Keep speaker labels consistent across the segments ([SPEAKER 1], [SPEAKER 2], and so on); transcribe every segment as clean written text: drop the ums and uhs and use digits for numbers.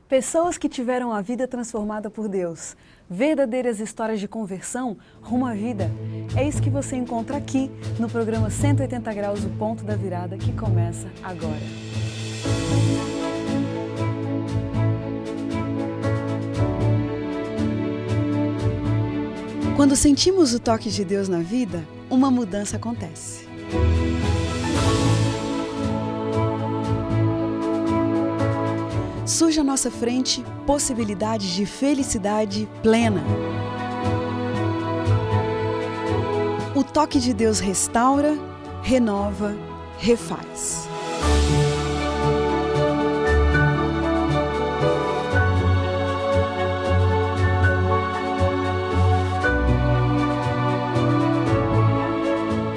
[SPEAKER 1] Pessoas que tiveram a vida transformada por Deus, verdadeiras histórias de conversão rumo à vida. É isso que você encontra aqui no programa 180 Graus, o Ponto da Virada, que começa agora. Quando sentimos o toque de Deus na vida, uma mudança acontece. Surge à nossa frente possibilidades de felicidade plena. O toque de Deus restaura, renova, refaz.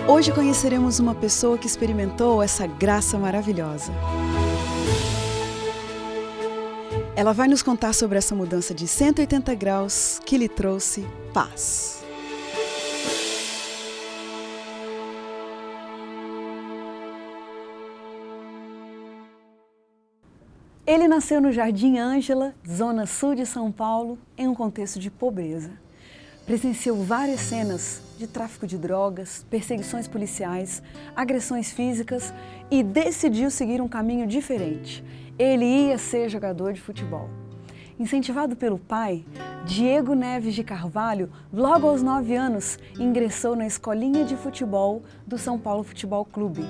[SPEAKER 1] Hoje conheceremos uma pessoa que experimentou essa graça maravilhosa. Ela vai nos contar sobre essa mudança de 180 graus que lhe trouxe paz. Ele nasceu no Jardim Ângela, zona sul de São Paulo, em um contexto de pobreza. Presenciou várias cenas de tráfico de drogas, perseguições policiais, agressões físicas e decidiu seguir um caminho diferente. Ele ia ser jogador de futebol. Incentivado pelo pai, Diego Neves de Carvalho, logo aos 9 anos, ingressou na escolinha de futebol do São Paulo Futebol Clube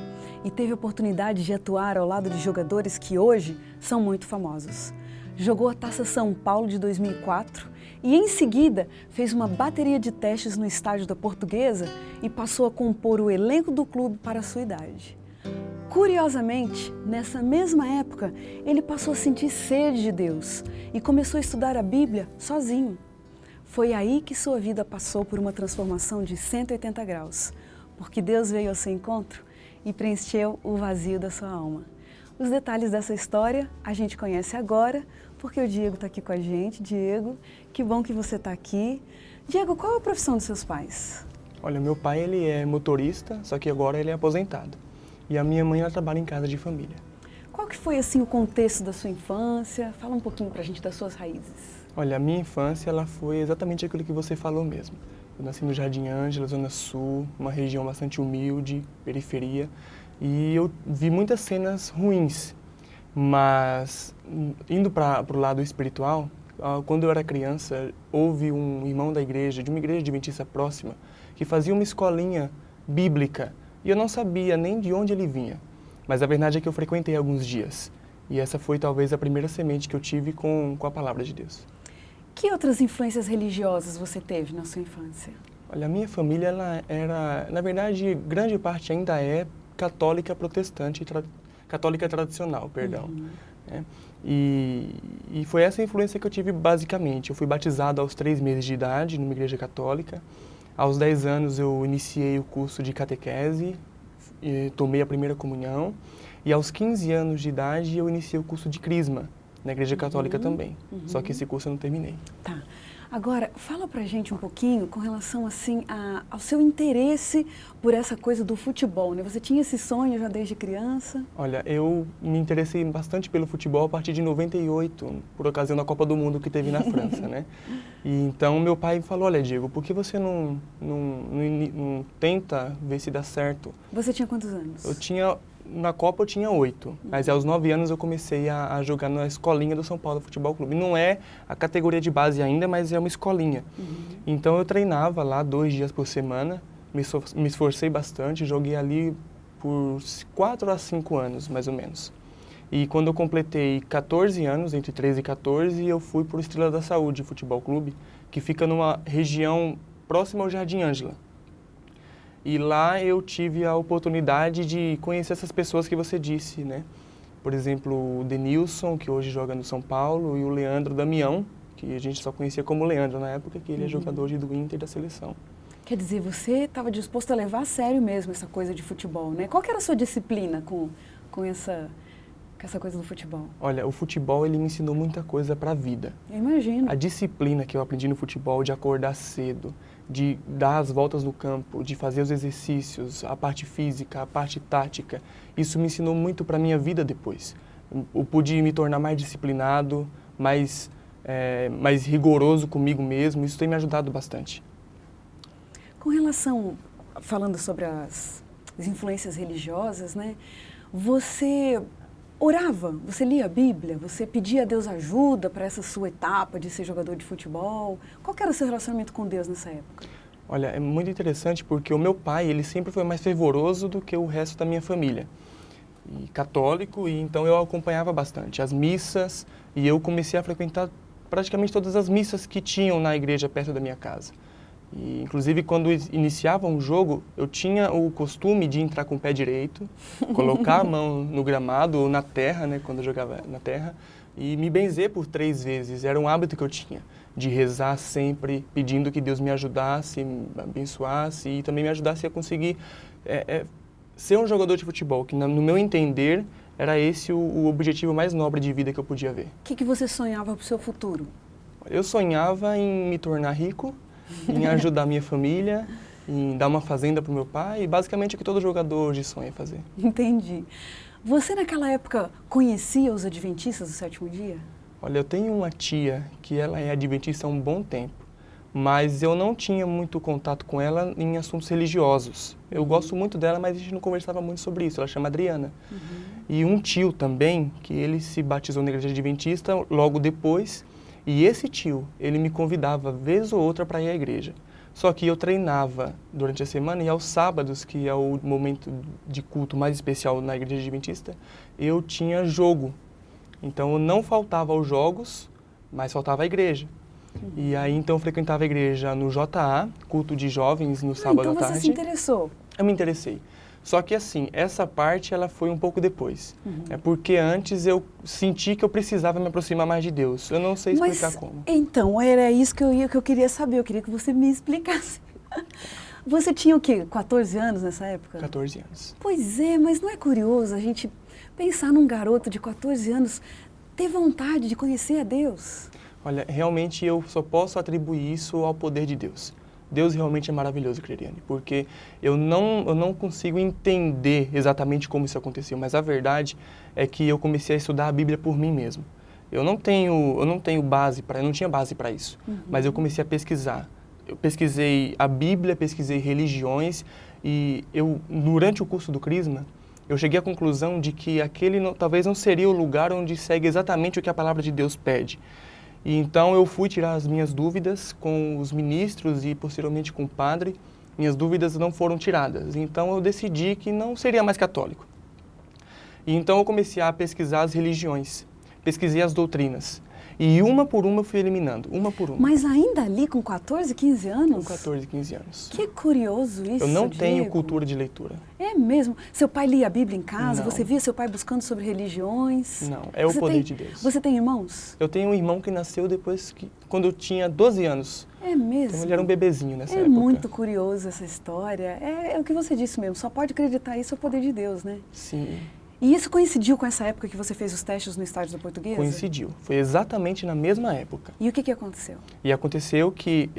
[SPEAKER 1] e teve a oportunidade de atuar ao lado de jogadores que hoje são muito famosos. Jogou a Taça São Paulo de 2004 e, em seguida, fez uma bateria de testes no estádio da Portuguesa e passou a compor o elenco do clube para a sua idade. Curiosamente, nessa mesma época, ele passou a sentir sede de Deus e começou a estudar a Bíblia sozinho. Foi aí que sua vida passou por uma transformação de 180 graus, porque Deus veio ao seu encontro e preencheu o vazio da sua alma. Os detalhes dessa história a gente conhece agora, porque o Diego está aqui com a gente. Diego, que bom que você está aqui. Diego, qual é a profissão dos seus pais?
[SPEAKER 2] Olha, meu pai ele é motorista, só que agora ele é aposentado. E a minha mãe ela trabalha em casa de família.
[SPEAKER 1] Qual que foi assim o contexto da sua infância? Fala um pouquinho pra gente das suas raízes.
[SPEAKER 2] Olha, a minha infância ela foi exatamente aquilo que você falou mesmo. Eu nasci no Jardim Ângela, Zona Sul, uma região bastante humilde, periferia. E eu vi muitas cenas ruins, mas indo para o lado espiritual, quando eu era criança, houve um irmão da igreja, de uma igreja adventista próxima, que fazia uma escolinha bíblica. E eu não sabia nem de onde ele vinha, mas a verdade é que eu frequentei alguns dias. E essa foi talvez a primeira semente que eu tive com a palavra de Deus.
[SPEAKER 1] Que outras influências religiosas você teve na sua infância?
[SPEAKER 2] Olha, a minha família ela era, na verdade, grande parte ainda é católica protestante, católica tradicional, perdão. Né? E foi essa influência que eu tive basicamente. Eu fui batizado aos 3 meses de idade numa igreja católica. Aos 10 anos eu iniciei o curso de catequese, tomei a primeira comunhão. E aos 15 anos de idade eu iniciei o curso de crisma, na igreja católica também. Só que esse curso eu não terminei.
[SPEAKER 1] Tá. Agora, fala pra gente um pouquinho com relação assim ao seu interesse por essa coisa do futebol, né? Você tinha esse sonho já desde criança?
[SPEAKER 2] Olha, eu me interessei bastante pelo futebol a partir de 98, por ocasião da Copa do Mundo que teve na França, né? E então meu pai falou, olha Diego, por que você não tenta ver se dá certo?
[SPEAKER 1] Você tinha quantos anos?
[SPEAKER 2] Na Copa eu tinha 8, mas aos 9 anos eu comecei a jogar na escolinha do São Paulo Futebol Clube. Não é a categoria de base ainda, mas é uma escolinha. Então eu treinava lá 2 dias por semana, me esforcei bastante, joguei ali por 4 a 5 anos, mais ou menos. E quando eu completei 14 anos, entre 13 e 14, eu fui para o Estrela da Saúde Futebol Clube, que fica numa região próxima ao Jardim Ângela. E lá eu tive a oportunidade de conhecer essas pessoas que você disse, né? Por exemplo, o Denilson, que hoje joga no São Paulo, e o Leandro Damião, que a gente só conhecia como Leandro na época, que ele é jogador do Inter e da seleção.
[SPEAKER 1] Quer dizer, você estava disposto a levar a sério mesmo essa coisa de futebol, né? Qual que era a sua disciplina com essa coisa do futebol?
[SPEAKER 2] Olha, o futebol ele me ensinou muita coisa para a vida.
[SPEAKER 1] Eu imagino.
[SPEAKER 2] A disciplina que eu aprendi no futebol, de acordar cedo, de dar as voltas no campo, de fazer os exercícios, a parte física, a parte tática, isso me ensinou muito para a minha vida depois. Eu pude me tornar mais disciplinado, mais rigoroso comigo mesmo. Isso tem me ajudado bastante.
[SPEAKER 1] Com relação, falando sobre as influências religiosas, né? Você orava, você lia a Bíblia, você pedia a Deus ajuda para essa sua etapa de ser jogador de futebol? Qual que era o seu relacionamento com Deus nessa época?
[SPEAKER 2] Olha, é muito interessante porque o meu pai, ele sempre foi mais fervoroso do que o resto da minha família. E católico, e então eu acompanhava bastante as missas e eu comecei a frequentar praticamente todas as missas que tinham na igreja perto da minha casa. E, inclusive, quando iniciava um jogo, eu tinha o costume de entrar com o pé direito, colocar a mão no gramado ou na terra, né, quando eu jogava na terra, e me benzer por 3 vezes. Era um hábito que eu tinha, de rezar sempre, pedindo que Deus me ajudasse, me abençoasse e também me ajudasse a conseguir ser um jogador de futebol, que no meu entender era esse o objetivo mais nobre de vida que eu podia ver.
[SPEAKER 1] O que você sonhava para o seu futuro?
[SPEAKER 2] Eu sonhava em me tornar rico, em ajudar minha família, em dar uma fazenda para o meu pai, e basicamente o que todo jogador hoje sonha fazer.
[SPEAKER 1] Entendi. Você naquela época conhecia os adventistas do sétimo dia?
[SPEAKER 2] Olha, eu tenho uma tia que ela é adventista há um bom tempo, mas eu não tinha muito contato com ela em assuntos religiosos. Eu gosto muito dela, mas a gente não conversava muito sobre isso. Ela chama Adriana. E um tio também, que ele se batizou na igreja adventista logo depois, e esse tio, ele me convidava vez ou outra para ir à igreja. Só que eu treinava durante a semana e aos sábados, que é o momento de culto mais especial na igreja adventista, eu tinha jogo. Então eu não faltava aos jogos, mas faltava à igreja. E aí então eu frequentava a igreja no JA, culto de jovens no sábado à tarde.
[SPEAKER 1] Então você se interessou?
[SPEAKER 2] Eu me interessei. Só que assim, essa parte ela foi um pouco depois. É porque antes eu senti que eu precisava me aproximar mais de Deus. Eu não sei explicar como.
[SPEAKER 1] Então, era isso que eu queria saber. Eu queria que você me explicasse. Você tinha o quê? 14 anos nessa época?
[SPEAKER 2] 14 anos.
[SPEAKER 1] Pois é, mas não é curioso a gente pensar num garoto de 14 anos ter vontade de conhecer a Deus?
[SPEAKER 2] Olha, realmente eu só posso atribuir isso ao poder de Deus. Deus realmente é maravilhoso, Cleriane, porque eu não consigo entender exatamente como isso aconteceu, mas a verdade é que eu comecei a estudar a Bíblia por mim mesmo. Eu não tinha base para isso, mas eu comecei a pesquisar. Eu pesquisei a Bíblia, pesquisei religiões e durante o curso do Crisma, eu cheguei à conclusão de que aquele talvez não seria o lugar onde segue exatamente o que a palavra de Deus pede. E então eu fui tirar as minhas dúvidas com os ministros e posteriormente com o padre. Minhas dúvidas não foram tiradas. Então eu decidi que não seria mais católico. E então eu comecei a pesquisar as religiões, pesquisei as doutrinas. E uma por uma eu fui eliminando, uma por uma.
[SPEAKER 1] Mas ainda ali com 14, 15 anos?
[SPEAKER 2] Com 14, 15 anos.
[SPEAKER 1] Que curioso isso,
[SPEAKER 2] Eu não
[SPEAKER 1] Diego.
[SPEAKER 2] tenho cultura de leitura.
[SPEAKER 1] É mesmo? Seu pai lia a Bíblia em casa?
[SPEAKER 2] Não.
[SPEAKER 1] Você via seu pai buscando sobre religiões?
[SPEAKER 2] Não, é o poder de Deus.
[SPEAKER 1] Você tem irmãos?
[SPEAKER 2] Eu tenho um irmão que nasceu quando eu tinha 12 anos.
[SPEAKER 1] É mesmo?
[SPEAKER 2] Então ele era um bebezinho nessa época.
[SPEAKER 1] É muito curioso essa história. É o que você disse mesmo, só pode acreditar isso é o poder de Deus, né?
[SPEAKER 2] Sim.
[SPEAKER 1] E isso coincidiu com essa época que você fez os testes no estádio da Portuguesa?
[SPEAKER 2] Coincidiu. Foi exatamente na mesma época.
[SPEAKER 1] E o que aconteceu?
[SPEAKER 2] E aconteceu que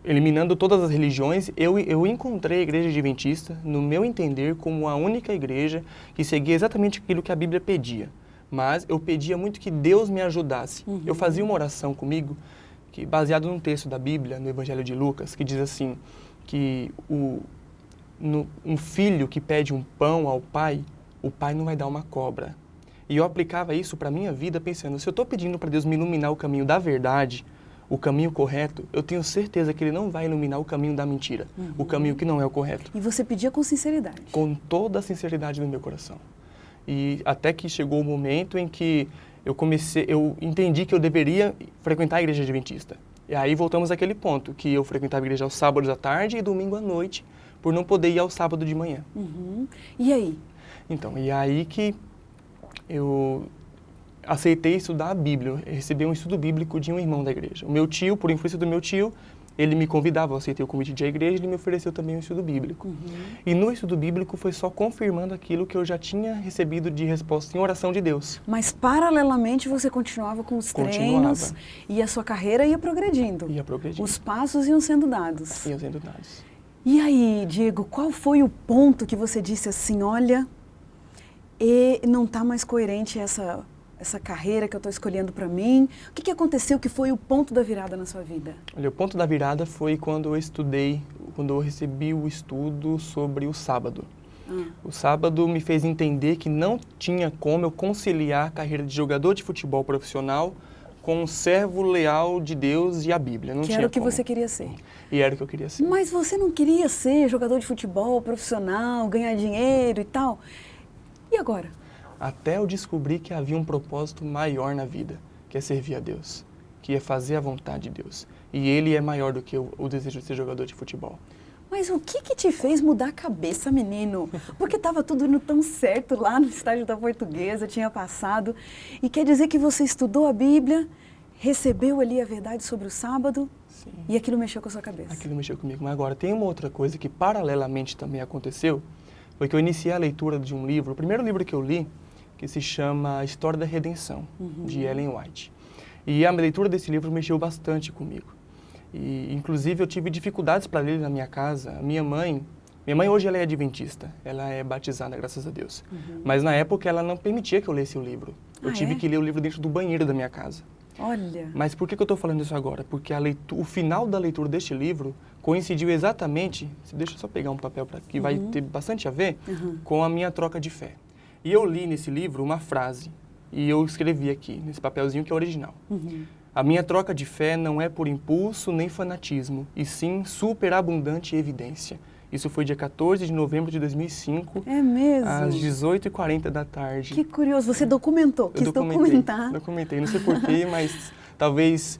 [SPEAKER 2] eliminando todas as religiões, eu encontrei a igreja adventista, no meu entender, como a única igreja que seguia exatamente aquilo que a Bíblia pedia. Mas eu pedia muito que Deus me ajudasse. Eu fazia uma oração comigo, que baseado num texto da Bíblia, no Evangelho de Lucas, que diz assim, que um filho que pede um pão ao pai, o pai não vai dar uma cobra. E eu aplicava isso para a minha vida pensando, se eu estou pedindo para Deus me iluminar o caminho da verdade, o caminho correto, eu tenho certeza que Ele não vai iluminar o caminho da mentira, o caminho que não é o correto.
[SPEAKER 1] E você pedia com sinceridade?
[SPEAKER 2] Com toda a sinceridade do meu coração. E até que chegou o momento em que eu entendi que eu deveria frequentar a igreja adventista. E aí voltamos àquele ponto, que eu frequentava a igreja aos sábados à tarde e domingo à noite, por não poder ir ao sábado de manhã.
[SPEAKER 1] E aí?
[SPEAKER 2] Então, e aí que eu aceitei estudar a Bíblia. Eu recebi um estudo bíblico de um irmão da igreja. O meu tio, por influência do meu tio, ele me convidava, eu aceitei o convite da igreja, ele me ofereceu também um estudo bíblico. E no estudo bíblico foi só confirmando aquilo que eu já tinha recebido de resposta em oração de Deus.
[SPEAKER 1] Mas paralelamente você continuava com os treinos e a sua carreira ia progredindo.
[SPEAKER 2] Ia progredindo.
[SPEAKER 1] Os passos iam sendo dados.
[SPEAKER 2] Iam sendo dados.
[SPEAKER 1] E aí, Diego, qual foi o ponto que você disse assim, olha, não está mais coerente essa essa carreira que eu estou escolhendo para mim? O que aconteceu que foi o ponto da virada na sua vida?
[SPEAKER 2] Olha, o ponto da virada foi quando eu recebi o estudo sobre o sábado. O sábado me fez entender que não tinha como eu conciliar a carreira de jogador de futebol profissional com um servo leal de Deus e a Bíblia. Não tinha
[SPEAKER 1] era o que
[SPEAKER 2] como.
[SPEAKER 1] você queria ser.
[SPEAKER 2] E era o que eu queria ser.
[SPEAKER 1] Mas você não queria ser jogador de futebol profissional, ganhar dinheiro e tal? E agora?
[SPEAKER 2] Até eu descobri que havia um propósito maior na vida, que é servir a Deus, que é fazer a vontade de Deus. E Ele é maior do que o desejo de ser jogador de futebol.
[SPEAKER 1] Mas o que te fez mudar a cabeça, menino? Porque estava tudo indo tão certo lá no estágio da Portuguesa, tinha passado. E quer dizer que você estudou a Bíblia, recebeu ali a verdade sobre o sábado. Sim. E aquilo mexeu com a sua cabeça.
[SPEAKER 2] Aquilo mexeu comigo. Mas agora, tem uma outra coisa que paralelamente também aconteceu, foi que eu iniciei a leitura de um livro, o primeiro livro que eu li, que se chama História da Redenção, de Ellen White. E a leitura desse livro mexeu bastante comigo. E, inclusive, eu tive dificuldades para ler na minha casa. Minha mãe hoje ela é adventista, ela é batizada, graças a Deus. Mas na época ela não permitia que eu lesse o livro. Eu tive que ler o livro dentro do banheiro da minha casa.
[SPEAKER 1] Olha!
[SPEAKER 2] Mas por que eu estou falando isso agora? Porque o final da leitura deste livro coincidiu exatamente, deixa eu só pegar um papel para que vai ter bastante a ver, com a minha troca de fé. E eu li nesse livro uma frase, e eu escrevi aqui, nesse papelzinho que é original. A minha troca de fé não é por impulso nem fanatismo, e sim superabundante evidência. Isso foi dia 14 de novembro de 2005.
[SPEAKER 1] É mesmo?
[SPEAKER 2] Às 18h40 da tarde.
[SPEAKER 1] Que curioso, você documentou, quis documentar.
[SPEAKER 2] Documentei, não sei porquê, mas talvez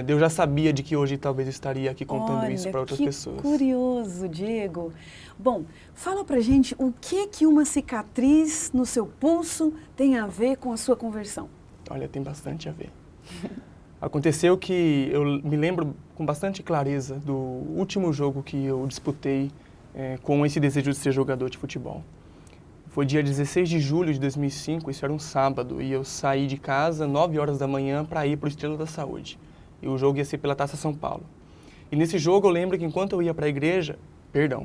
[SPEAKER 2] Deus já sabia de que hoje talvez eu estaria aqui contando isso para outras pessoas.
[SPEAKER 1] Que curioso, Diego. Bom, fala pra gente o que uma cicatriz no seu pulso tem a ver com a sua conversão.
[SPEAKER 2] Olha, tem bastante a ver. Aconteceu que eu me lembro com bastante clareza do último jogo que eu disputei com esse desejo de ser jogador de futebol. Foi dia 16 de julho de 2005, isso era um sábado, e eu saí de casa 9 horas da manhã para ir para o Estrela da Saúde. E o jogo ia ser pela Taça São Paulo. E nesse jogo eu lembro que enquanto eu ia para a igreja,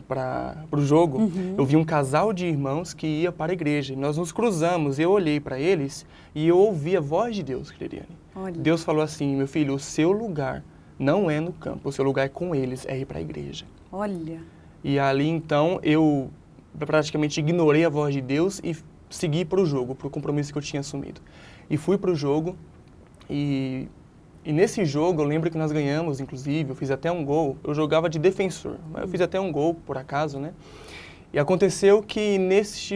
[SPEAKER 2] para o jogo, eu vi um casal de irmãos que ia para a igreja. E nós nos cruzamos, eu olhei para eles e eu ouvi a voz de Deus, Cleriane. Deus falou assim: meu filho, o seu lugar não é no campo, o seu lugar é com eles, é ir para a igreja.
[SPEAKER 1] Olha.
[SPEAKER 2] E ali então eu praticamente ignorei a voz de Deus e segui para o jogo, para o compromisso que eu tinha assumido. E fui para o jogo e nesse jogo eu lembro que nós ganhamos, inclusive, eu fiz até um gol, eu jogava de defensor, mas eu fiz até um gol por acaso, né? E aconteceu que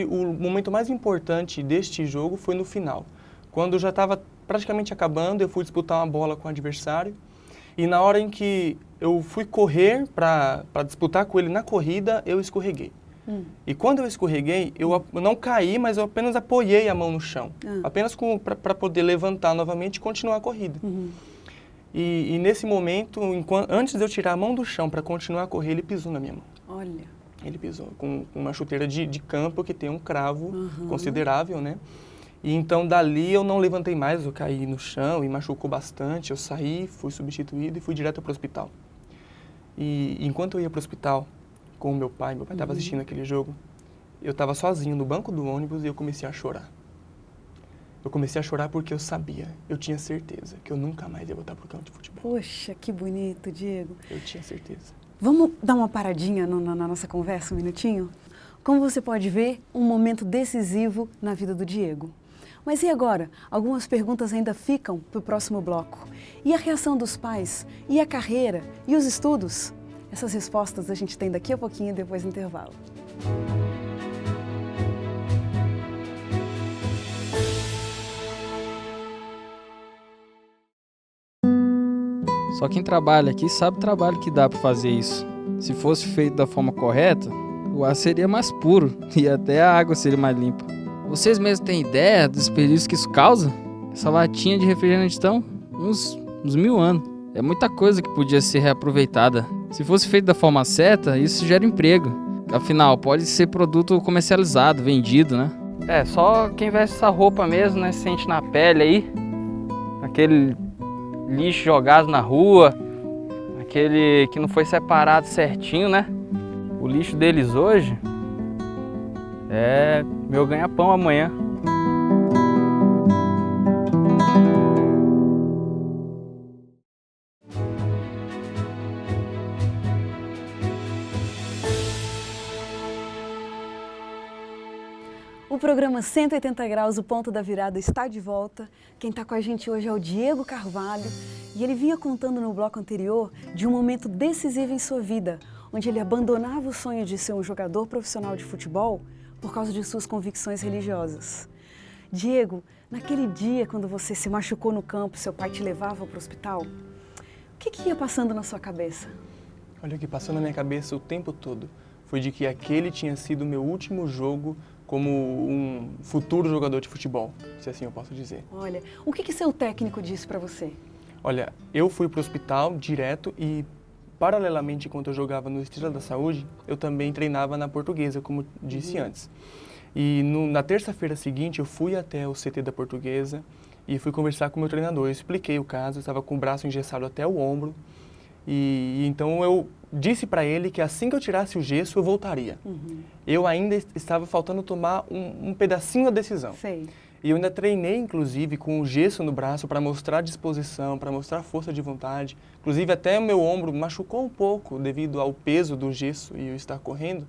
[SPEAKER 2] o momento mais importante deste jogo foi no final. Quando já estava praticamente acabando, eu fui disputar uma bola com o adversário e na hora em que eu fui correr para disputar com ele na corrida, eu escorreguei. E quando eu escorreguei, eu não caí, mas eu apenas apoiei a mão no chão, apenas para poder levantar novamente e continuar a corrida. E nesse momento, antes de eu tirar a mão do chão para continuar a correr, ele pisou na minha mão.
[SPEAKER 1] Olha.
[SPEAKER 2] Ele pisou com uma chuteira de campo que tem um cravo considerável, né? E então dali eu não levantei mais, eu caí no chão e machucou bastante. Eu saí, fui substituído e fui direto para o hospital. E enquanto eu ia para o hospital com o meu pai estava assistindo aquele jogo, eu estava sozinho no banco do ônibus e eu comecei a chorar. Eu comecei a chorar porque eu sabia, eu tinha certeza que eu nunca mais ia voltar para o campo de futebol.
[SPEAKER 1] Poxa, que bonito, Diego.
[SPEAKER 2] Eu tinha certeza.
[SPEAKER 1] Vamos dar uma paradinha na nossa conversa, um minutinho? Como você pode ver, um momento decisivo na vida do Diego. Mas e agora? Algumas perguntas ainda ficam para o próximo bloco. E a reação dos pais? E a carreira? E os estudos? Essas respostas a gente tem daqui a pouquinho, depois do intervalo.
[SPEAKER 3] Só quem trabalha aqui sabe o trabalho que dá para fazer isso. Se fosse feito da forma correta, o ar seria mais puro e até a água seria mais limpa. Vocês mesmos têm ideia do desperdício que isso causa? Essa latinha de refrigerante estão uns 1000 anos. É muita coisa que podia ser reaproveitada. Se fosse feito da forma certa, isso gera emprego. Afinal, pode ser produto comercializado, vendido, né? Só quem veste essa roupa mesmo, né? Sente na pele aí. Aquele lixo jogado na rua. Aquele que não foi separado certinho, né? O lixo deles hoje é meu ganha-pão amanhã.
[SPEAKER 1] O programa 180 Graus, o Ponto da Virada, está de volta. Quem está com a gente hoje é o Diego Carvalho e ele vinha contando no bloco anterior de um momento decisivo em sua vida, onde ele abandonava o sonho de ser um jogador profissional de futebol por causa de suas convicções religiosas. Diego, naquele dia quando você se machucou no campo, seu pai te levava para o hospital, o que ia passando na sua cabeça?
[SPEAKER 2] Olha, o que passou na minha cabeça o tempo todo foi de que aquele tinha sido o meu último jogo como um futuro jogador de futebol, se assim eu posso dizer.
[SPEAKER 1] Olha, o que seu técnico disse para você?
[SPEAKER 2] Olha, eu fui para o hospital direto e, paralelamente, enquanto eu jogava no Estrela da Saúde, eu também treinava na Portuguesa, como disse antes. E na terça-feira seguinte, eu fui até o CT da Portuguesa e fui conversar com o meu treinador. Eu expliquei o caso, eu estava com o braço engessado até o ombro. E então eu disse para ele que assim que eu tirasse o gesso, eu voltaria. Eu ainda estava faltando tomar um pedacinho da decisão.
[SPEAKER 1] Sei.
[SPEAKER 2] E eu ainda treinei, inclusive, com o gesso no braço para mostrar disposição, para mostrar força de vontade. Inclusive, até o meu ombro machucou um pouco devido ao peso do gesso e eu estar correndo.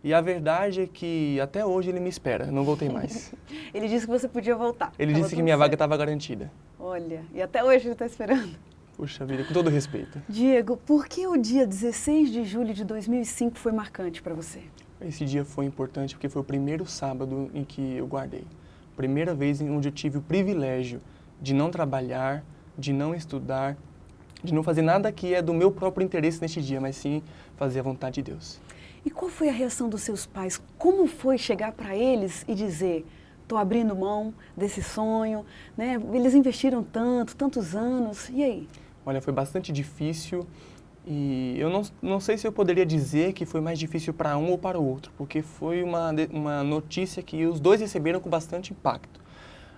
[SPEAKER 2] E a verdade é que até hoje ele me espera, não voltei mais.
[SPEAKER 1] Ele disse que você podia voltar.
[SPEAKER 2] Ele disse que minha vaga estava garantida.
[SPEAKER 1] Olha, e até hoje ele está esperando.
[SPEAKER 2] Puxa vida, com todo respeito.
[SPEAKER 1] Diego, por que o dia 16 de julho de 2005 foi marcante para você?
[SPEAKER 2] Esse dia foi importante porque foi o primeiro sábado em que eu guardei. Primeira vez onde eu tive o privilégio de não trabalhar, de não estudar, de não fazer nada que é do meu próprio interesse neste dia, mas sim fazer a vontade de Deus.
[SPEAKER 1] E qual foi a reação dos seus pais? Como foi chegar para eles e dizer, estou abrindo mão desse sonho, né? Eles investiram tantos anos, e aí?
[SPEAKER 2] Olha, foi bastante difícil e eu não sei se eu poderia dizer que foi mais difícil para um ou para o outro, porque foi uma notícia que os dois receberam com bastante impacto.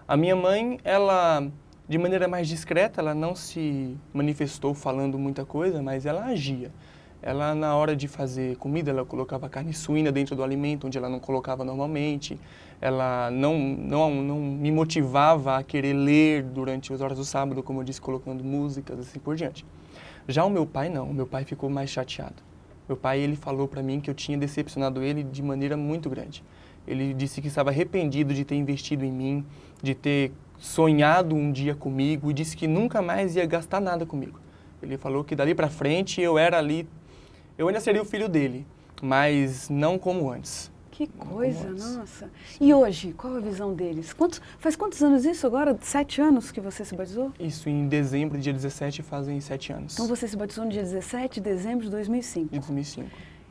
[SPEAKER 2] A minha mãe, ela, de maneira mais discreta, ela não se manifestou falando muita coisa, mas ela agia. Ela, na hora de fazer comida, ela colocava carne suína dentro do alimento, onde ela não colocava normalmente. Ela não me motivava a querer ler durante as horas do sábado, como eu disse, colocando músicas, assim por diante. Já o meu pai, não. O meu pai ficou mais chateado. Meu pai, ele falou para mim que eu tinha decepcionado ele de maneira muito grande. Ele disse que estava arrependido de ter investido em mim, de ter sonhado um dia comigo e disse que nunca mais ia gastar nada comigo. Ele falou que dali para frente eu ainda seria o filho dele, mas não como antes.
[SPEAKER 1] Que coisa, nossa. E hoje, qual a visão deles? Faz quantos anos isso agora? 7 anos que você se batizou?
[SPEAKER 2] Isso, em dezembro, dia 17, fazem 7 anos.
[SPEAKER 1] Então você se batizou no dia 17 de dezembro de 2005.
[SPEAKER 2] De 2005.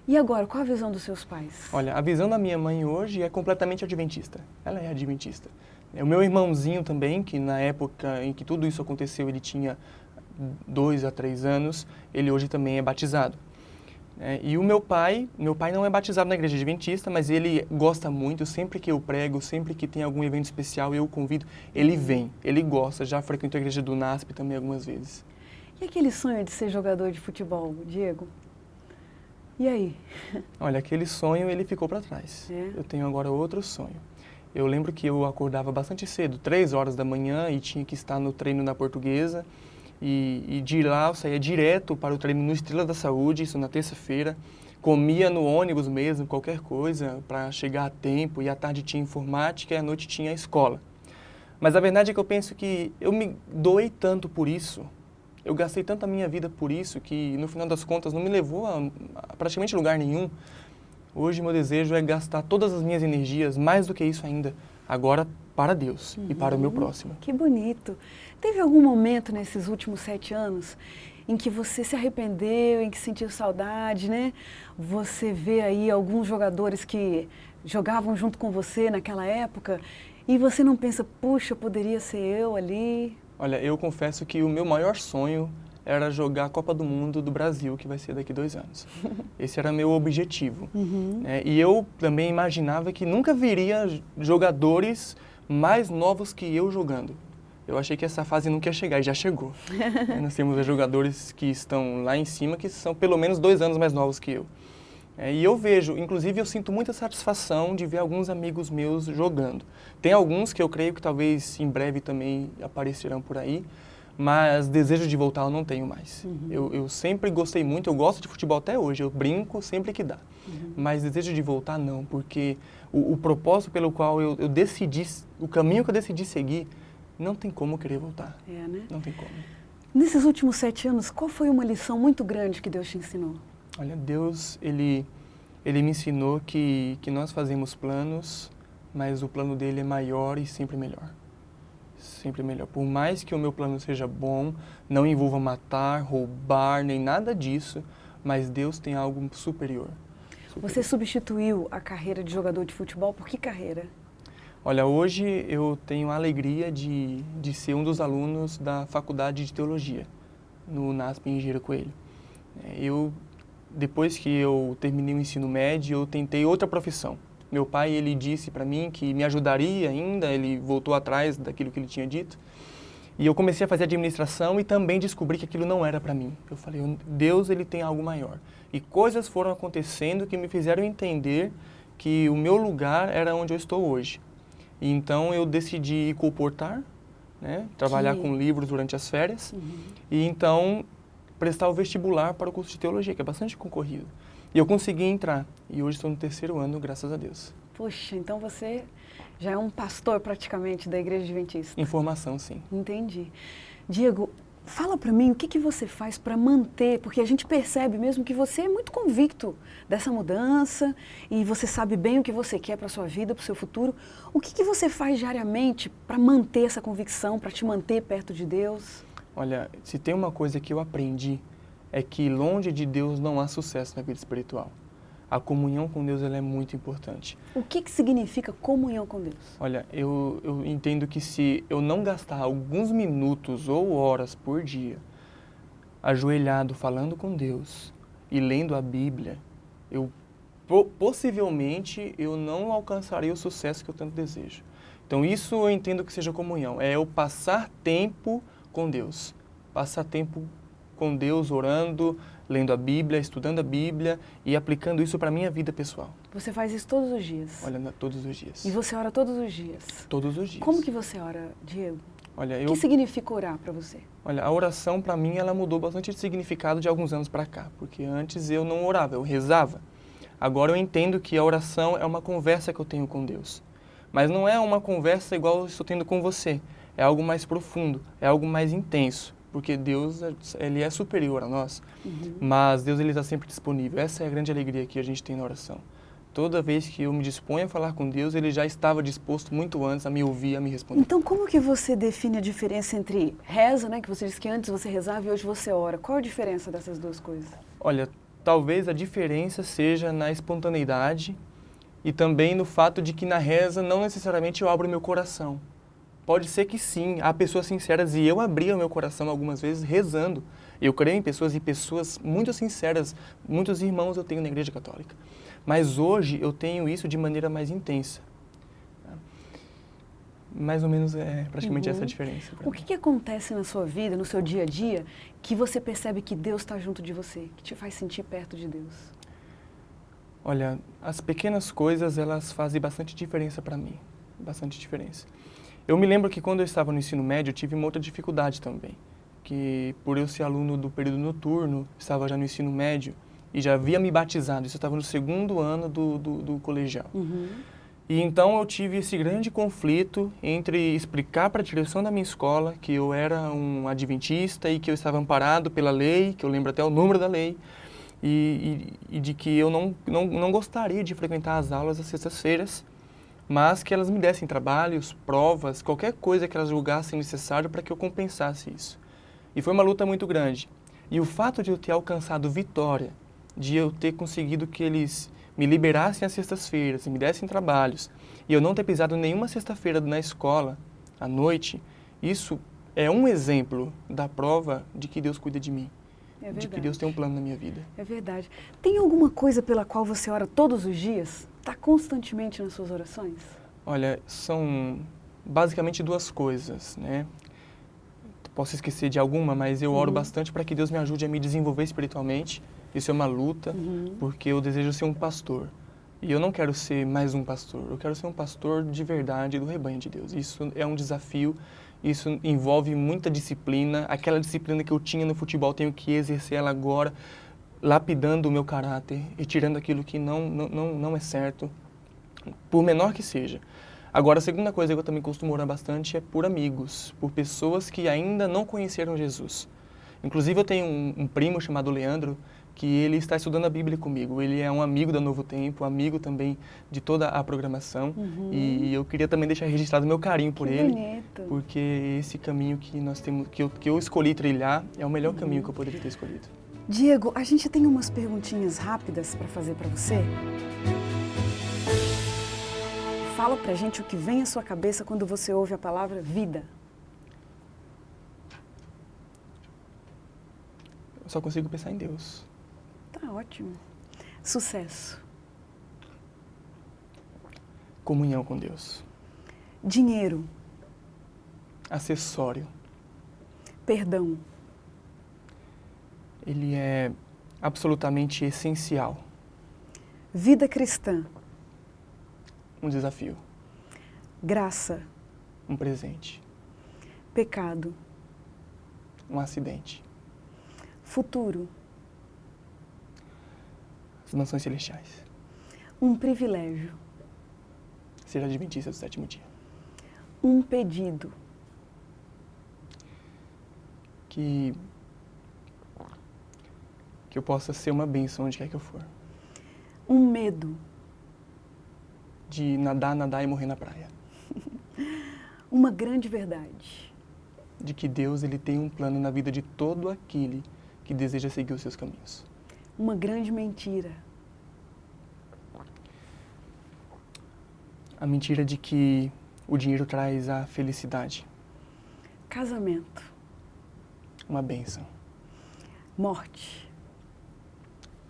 [SPEAKER 1] E agora, qual a visão dos seus pais?
[SPEAKER 2] Olha, a visão da minha mãe hoje é completamente adventista. Ela é adventista. O meu irmãozinho também, que na época em que tudo isso aconteceu, ele tinha 2 a 3 anos, ele hoje também é batizado. E o meu pai não é batizado na igreja adventista, mas ele gosta muito, sempre que eu prego, sempre que tem algum evento especial, eu o convido, ele vem, ele gosta, já frequentou a igreja do NASP também algumas vezes.
[SPEAKER 1] E aquele sonho de ser jogador de futebol, Diego? E aí?
[SPEAKER 2] Olha, aquele sonho, ele ficou para trás. Eu tenho agora outro sonho. Eu lembro que eu acordava bastante cedo, 3 horas da manhã, e tinha que estar no treino na Portuguesa. E de lá eu saía direto para o treino no Estrela da Saúde, isso na terça-feira. Comia no ônibus mesmo, qualquer coisa, para chegar a tempo. E à tarde tinha informática e à noite tinha a escola. Mas a verdade é que eu penso que eu me doei tanto por isso, eu gastei tanto a minha vida por isso, que no final das contas não me levou a praticamente lugar nenhum. Hoje meu desejo é gastar todas as minhas energias, mais do que isso ainda, agora para Deus e para o meu próximo.
[SPEAKER 1] Que bonito. Teve algum momento nesses últimos 7 anos em que você se arrependeu, em que sentiu saudade, né? Você vê aí alguns jogadores que jogavam junto com você naquela época e você não pensa, puxa, poderia ser eu ali?
[SPEAKER 2] Olha, eu confesso que o meu maior sonho era jogar a Copa do Mundo do Brasil, que vai ser daqui 2 anos. Esse era meu objetivo. E eu também imaginava que nunca viria jogadores mais novos que eu jogando. Eu achei que essa fase nunca ia chegar, e já chegou. Nós temos jogadores que estão lá em cima, que são pelo menos 2 anos mais novos que eu. E eu vejo, inclusive eu sinto muita satisfação de ver alguns amigos meus jogando. Tem alguns que eu creio que talvez em breve também aparecerão por aí, mas desejo de voltar eu não tenho mais. Eu sempre gostei muito, eu gosto de futebol até hoje, eu brinco sempre que dá. Mas desejo de voltar não, porque o propósito pelo qual eu decidi, o caminho que eu decidi seguir, não tem como eu querer voltar.
[SPEAKER 1] É, né?
[SPEAKER 2] Não tem como.
[SPEAKER 1] Nesses últimos 7 anos, qual foi uma lição muito grande que Deus te ensinou?
[SPEAKER 2] Olha, Deus, Ele me ensinou que nós fazemos planos, mas o plano dele é maior e sempre melhor. Sempre melhor. Por mais que o meu plano seja bom, não envolva matar, roubar, nem nada disso, mas Deus tem algo superior.
[SPEAKER 1] Você substituiu a carreira de jogador de futebol por que carreira?
[SPEAKER 2] Olha, hoje eu tenho a alegria de ser um dos alunos da Faculdade de Teologia, no NASP Engenheiro Coelho. Depois que eu terminei o ensino médio, eu tentei outra profissão. Meu pai, ele disse para mim que me ajudaria ainda, ele voltou atrás daquilo que ele tinha dito. E eu comecei a fazer administração e também descobri que aquilo não era para mim. Eu falei, Deus, ele tem algo maior. E coisas foram acontecendo que me fizeram entender que o meu lugar era onde eu estou hoje. E então eu decidi colportar, né, trabalhar com livros durante as férias, e então prestar o vestibular para o curso de teologia, que é bastante concorrido. E eu consegui entrar, e hoje estou no 3º ano, graças a Deus.
[SPEAKER 1] Poxa, então você já é um pastor praticamente da Igreja Adventista.
[SPEAKER 2] Em formação, sim.
[SPEAKER 1] Entendi. Diego, fala para mim o que você faz para manter, porque a gente percebe mesmo que você é muito convicto dessa mudança e você sabe bem o que você quer para a sua vida, para o seu futuro. O que você faz diariamente para manter essa convicção, para te manter perto de Deus?
[SPEAKER 2] Olha, se tem uma coisa que eu aprendi, é que longe de Deus não há sucesso na vida espiritual. A comunhão com Deus ela é muito importante.
[SPEAKER 1] O que significa comunhão com Deus?
[SPEAKER 2] Olha, eu entendo que se eu não gastar alguns minutos ou horas por dia ajoelhado falando com Deus e lendo a Bíblia, possivelmente eu não alcançarei o sucesso que eu tanto desejo. Então isso eu entendo que seja comunhão, é eu passar tempo com Deus. Passar tempo com Deus, orando, lendo a Bíblia, estudando a Bíblia e aplicando isso para a minha vida pessoal.
[SPEAKER 1] Você faz isso todos os dias?
[SPEAKER 2] Olha, todos os dias.
[SPEAKER 1] E você ora todos os dias?
[SPEAKER 2] Todos os dias.
[SPEAKER 1] Como que você ora, Diego?
[SPEAKER 2] Olha,
[SPEAKER 1] O que significa orar para você?
[SPEAKER 2] Olha, a oração para mim ela mudou bastante de significado de alguns anos para cá, porque antes eu não orava, eu rezava. Agora eu entendo que a oração é uma conversa que eu tenho com Deus. Mas não é uma conversa igual eu estou tendo com você. É algo mais profundo, é algo mais intenso. Porque Deus, ele é superior a nós, mas Deus ele está sempre disponível. Essa é a grande alegria que a gente tem na oração. Toda vez que eu me disponho a falar com Deus, ele já estava disposto muito antes a me ouvir, a me responder.
[SPEAKER 1] Então, como que você define a diferença entre reza, né, que você disse que antes você rezava e hoje você ora? Qual a diferença dessas duas coisas?
[SPEAKER 2] Olha, talvez a diferença seja na espontaneidade e também no fato de que na reza não necessariamente eu abro meu coração. Pode ser que sim, há pessoas sinceras e eu abri o meu coração algumas vezes rezando. Eu creio em pessoas e pessoas muito sinceras, muitos irmãos eu tenho na Igreja Católica. Mas hoje eu tenho isso de maneira mais intensa. Mais ou menos é praticamente essa a diferença.
[SPEAKER 1] O que acontece na sua vida, no seu dia a dia, que você percebe que Deus está junto de você, que te faz sentir perto de Deus?
[SPEAKER 2] Olha, as pequenas coisas elas fazem bastante diferença para mim, bastante diferença. Eu me lembro que quando eu estava no ensino médio, eu tive uma outra dificuldade também, que por eu ser aluno do período noturno, estava já no ensino médio e já havia me batizado, isso eu estava no 2º ano do colegial. E então eu tive esse grande conflito entre explicar para a direção da minha escola que eu era um adventista e que eu estava amparado pela lei, que eu lembro até o número da lei, e de que eu não gostaria de frequentar as aulas às sextas-feiras, mas que elas me dessem trabalhos, provas, qualquer coisa que elas julgassem necessário para que eu compensasse isso. E foi uma luta muito grande. E o fato de eu ter alcançado vitória, de eu ter conseguido que eles me liberassem às sextas-feiras e me dessem trabalhos, e eu não ter pisado nenhuma sexta-feira na escola, à noite, isso é um exemplo da prova de que Deus cuida de mim. De que Deus tem um plano na minha vida.
[SPEAKER 1] É verdade. Tem alguma coisa pela qual você ora todos os dias? Está constantemente nas suas orações?
[SPEAKER 2] Olha, são basicamente duas coisas, né? Posso esquecer de alguma, mas eu oro bastante para que Deus me ajude a me desenvolver espiritualmente. Isso é uma luta, porque eu desejo ser um pastor. E eu não quero ser mais um pastor, eu quero ser um pastor de verdade do rebanho de Deus. Isso é um desafio Isso envolve muita disciplina. Aquela disciplina que eu tinha no futebol, tenho que exercer ela agora, lapidando o meu caráter e tirando aquilo que não é certo, por menor que seja. Agora, a segunda coisa que eu também costumo orar bastante é por amigos, por pessoas que ainda não conheceram Jesus. Inclusive, eu tenho um primo chamado Leandro, que ele está estudando a Bíblia comigo. Ele é um amigo da Novo Tempo, amigo também de toda a programação. E eu queria também deixar registrado meu carinho por ele,
[SPEAKER 1] bonito.
[SPEAKER 2] porque esse caminho que nós temos, que eu escolhi trilhar, é o melhor caminho que eu poderia ter escolhido.
[SPEAKER 1] Diego, a gente tem umas perguntinhas rápidas para fazer para você. Fala pra gente o que vem à sua cabeça quando você ouve a palavra vida.
[SPEAKER 2] Eu só consigo pensar em Deus.
[SPEAKER 1] Tá ótimo. Sucesso.
[SPEAKER 2] Comunhão com Deus.
[SPEAKER 1] Dinheiro.
[SPEAKER 2] Acessório.
[SPEAKER 1] Perdão.
[SPEAKER 2] Ele é absolutamente essencial.
[SPEAKER 1] Vida cristã.
[SPEAKER 2] Um desafio.
[SPEAKER 1] Graça.
[SPEAKER 2] Um presente.
[SPEAKER 1] Pecado.
[SPEAKER 2] Um acidente.
[SPEAKER 1] Futuro.
[SPEAKER 2] As mansões celestiais.
[SPEAKER 1] Um privilégio.
[SPEAKER 2] Ser adventista do sétimo dia.
[SPEAKER 1] Um pedido.
[SPEAKER 2] Que eu possa ser uma bênção onde quer que eu for.
[SPEAKER 1] Um medo.
[SPEAKER 2] De nadar e morrer na praia.
[SPEAKER 1] Uma grande verdade.
[SPEAKER 2] De que Deus ele tem um plano na vida de todo aquele que deseja seguir os seus caminhos.
[SPEAKER 1] Uma grande mentira.
[SPEAKER 2] A mentira de que o dinheiro traz a felicidade.
[SPEAKER 1] Casamento.
[SPEAKER 2] Uma bênção.
[SPEAKER 1] Morte.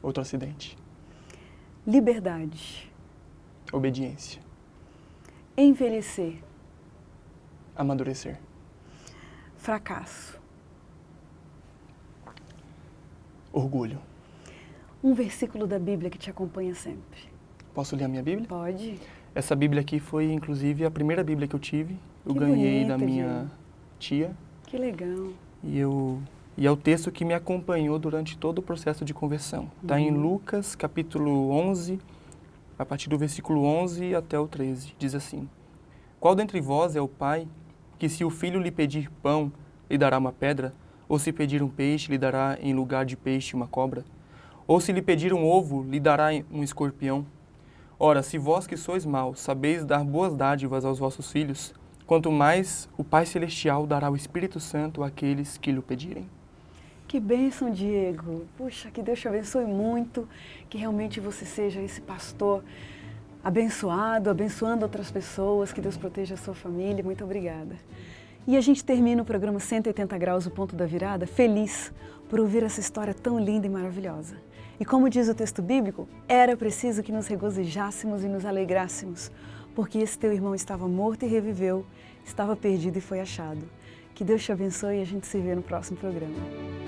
[SPEAKER 2] Outro acidente.
[SPEAKER 1] Liberdade.
[SPEAKER 2] Obediência.
[SPEAKER 1] Envelhecer.
[SPEAKER 2] Amadurecer.
[SPEAKER 1] Fracasso.
[SPEAKER 2] Orgulho.
[SPEAKER 1] Um versículo da Bíblia que te acompanha sempre.
[SPEAKER 2] Posso ler a minha Bíblia?
[SPEAKER 1] Pode.
[SPEAKER 2] Essa Bíblia aqui foi, inclusive, a primeira Bíblia que eu tive. Eu
[SPEAKER 1] Que
[SPEAKER 2] ganhei
[SPEAKER 1] bonito,
[SPEAKER 2] da minha
[SPEAKER 1] Diego.
[SPEAKER 2] tia.
[SPEAKER 1] Que legal.
[SPEAKER 2] E é o texto que me acompanhou durante todo o processo de conversão. Está em Lucas, capítulo 11, a partir do versículo 11 até o 13. Diz assim: Qual dentre vós é o pai que, se o filho lhe pedir pão, lhe dará uma pedra? Ou se pedir um peixe, lhe dará em lugar de peixe uma cobra? Ou se lhe pedir um ovo, lhe dará um escorpião? Ora, se vós que sois maus sabeis dar boas dádivas aos vossos filhos, quanto mais o Pai Celestial dará o Espírito Santo àqueles que lhe o pedirem.
[SPEAKER 1] Que bênção, Diego. Puxa, que Deus te abençoe muito, que realmente você seja esse pastor abençoado, abençoando outras pessoas, que Deus proteja a sua família. Muito obrigada. E a gente termina o programa 180 Graus, o Ponto da Virada, feliz por ouvir essa história tão linda e maravilhosa. E como diz o texto bíblico, era preciso que nos regozijássemos e nos alegrássemos, porque esse teu irmão estava morto e reviveu, estava perdido e foi achado. Que Deus te abençoe e a gente se vê no próximo programa.